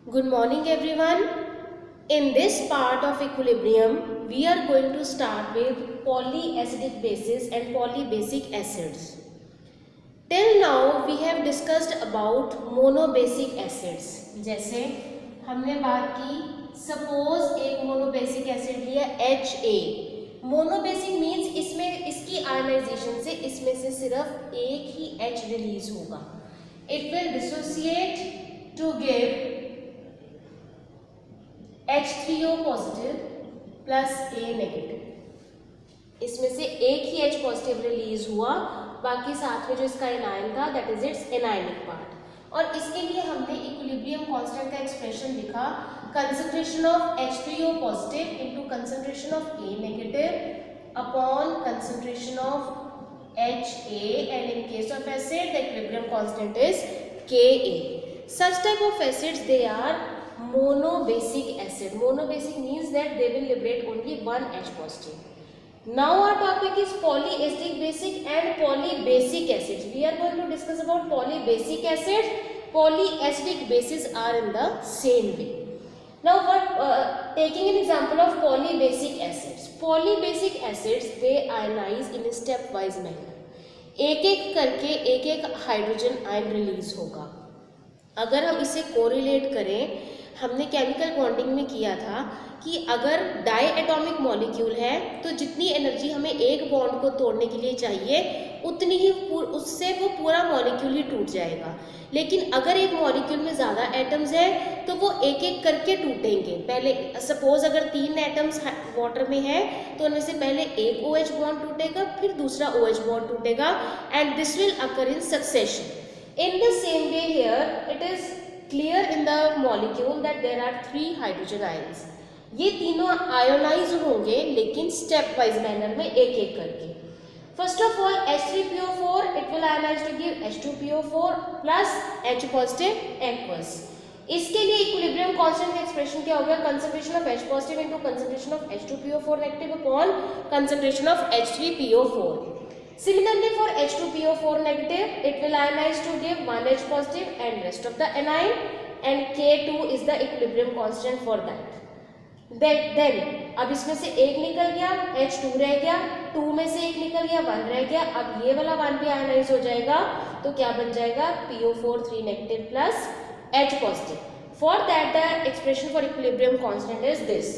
Good morning everyone. In this part of equilibrium, we are going to start with polyacidic bases and polybasic acids. Till now we have discussed about monobasic acids. जैसे हमने बात की, suppose एक monobasic acid लिया HA. Monobasic means इसमें इसकी ionization से इसमें से सिर्फ एक ही H रिलीज होगा. It will dissociate to give H3O positive plus A negative. इसमें से एक ही H पॉजिटिव रिलीज हुआ, बाकी साथ में जो इसका एनायन था that is it's anionic part. और इसके लिए हमने इक्विलिब्रियम कांस्टेंट का एक्सप्रेशन लिखा, concentration of H3O positive into concentration of A negative upon concentration of HA, and in case of acid the equilibrium constant is Ka. Such type of acids they are monobasic acid. Monobasic means that they will liberate only one H positive. Now our topic is polyacidic basic and polybasic acids. We are going to discuss about polybasic acids. Polyacidic bases are in the same way. Now taking an example of polybasic acids. Polybasic acids they ionize in a stepwise manner. एक एक करके एक एक hydrogen ion release होगा. अगर हम इसे correlate करें, हमने केमिकल बॉन्डिंग में किया था कि अगर डाई एटॉमिक मॉलिक्यूल है तो जितनी एनर्जी हमें एक बॉन्ड को तोड़ने के लिए चाहिए उतनी ही उससे वो पूरा मॉलिक्यूल ही टूट जाएगा. लेकिन अगर एक मॉलिक्यूल में ज़्यादा एटम्स है तो वो एक एक करके टूटेंगे. पहले सपोज अगर 3 एटम्स वाटर में है तो उनमें से पहले एक OH बॉन्ड टूटेगा, फिर दूसरा OH बॉन्ड टूटेगा, and this will occur in succession. In the same way here, it is clear in the molecule that there are 3 hydrogen ions. ये तीनों आयोनाइज होंगे लेकिन स्टेप वाइज मैनर में एक एक करके. First of all H3PO4 it will ionize to give H2PO4 plus H positive aqueous. इसके लिए इक्विलिब्रियम कांस्टेंट का एक्सप्रेशन क्या हो गया, concentration of H positive into concentration of H2PO4 negative upon concentration of H3PO4. Similarly for H2PO4 negative, it will ionize to give 1H positive and rest of the anion, and K2 is the equilibrium constant for that. Then अब इसमें से एक निकल गया, H2 रह गया, 2 में से एक निकल गया, 1 रह गया. अब ये वाला 1 भी आयनाइज हो जाएगा तो क्या बन जाएगा, PO4 3 negative plus H positive. For that the expression for equilibrium constant is this.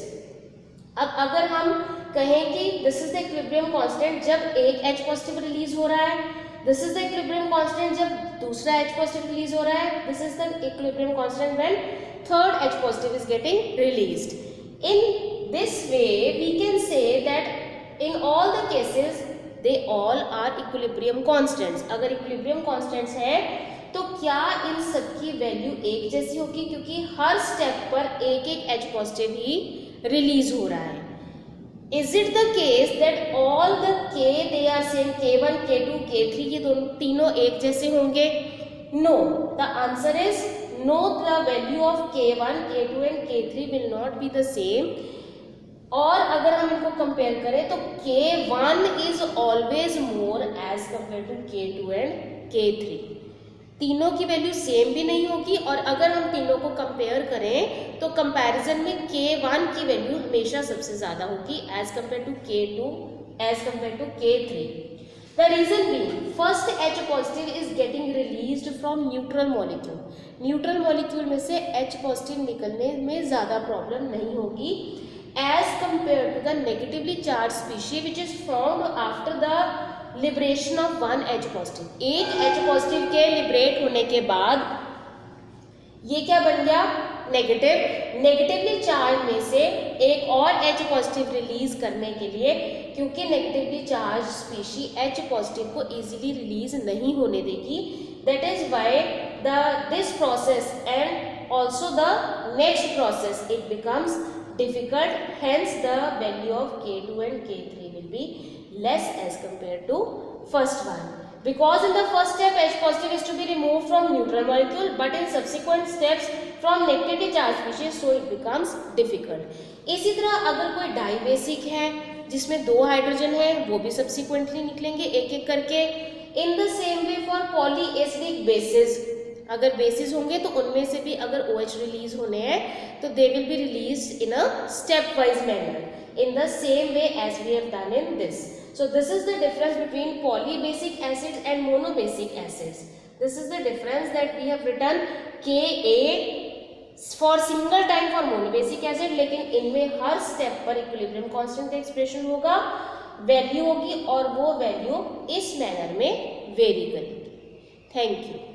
अब अगर हम कहें कि this is the equilibrium constant जब एक H पॉजिटिव रिलीज हो रहा है, this is the equilibrium constant जब दूसरा H पॉजिटिव रिलीज हो रहा है, this is the equilibrium constant when third H positive is getting released. In this way we can say that in all the cases they all are equilibrium constants. अगर equilibrium constants है तो क्या इन सबकी value एक जैसी होगी, क्योंकि हर step पर एक एक H पॉजिटिव ही रिलीज हो रहा है. Is it the case that all the K they are same, K1, K2, K3 ये दोनों तीनों एक जैसे होंगे? No. The answer is no. The value of K1, K2 and K3 will not be the same. और अगर हम इनको कंपेयर करें तो K1 is always more as compared to K2 and K3. तीनों की वैल्यू सेम भी नहीं होगी, और अगर हम तीनों को कंपेयर करें तो कंपैरिजन में K1 की वैल्यू हमेशा सबसे ज़्यादा होगी as compared to K2 as compared to K3. The reason being first H positive is getting released from neutral molecule. Neutral molecule में से H पॉजिटिव निकलने में ज़्यादा प्रॉब्लम नहीं होगी as compared to the negatively charged species which is formed after the liberation of 1 H positive. एक H positive के liberate होने के बाद ये क्या बन गया, नेगेटिव. नेगेटिवली चार्ज में से एक और H पॉजिटिव रिलीज करने के लिए, क्योंकि negatively charge species H positive को इजीली रिलीज नहीं होने देगी, that is why this process and also the next process it becomes difficult. Hence the value of K2 and K3 will be less as compared to first one, because in the first step H positive is to be removed from neutral molecule, but in subsequent steps from negatively charged species, so it becomes difficult. इसी तरह अगर कोई dibasic है जिसमें 2 hydrogen है, वो भी subsequently निकलेंगे एक एक करके. In the same way for polyacidic bases, अगर बेसिस होंगे तो उनमें से भी अगर OH रिलीज होने हैं तो they will be release in a stepwise manner in the same way as we have done in this. So this is the difference between polybasic acids and monobasic acids. This is the difference that we have written Ka for single time for monobasic acid, लेकिन इनमें हर step पर equilibrium constant का expression होगा, value होगी और वो value इस manner में वेरी करेगी. Thank you.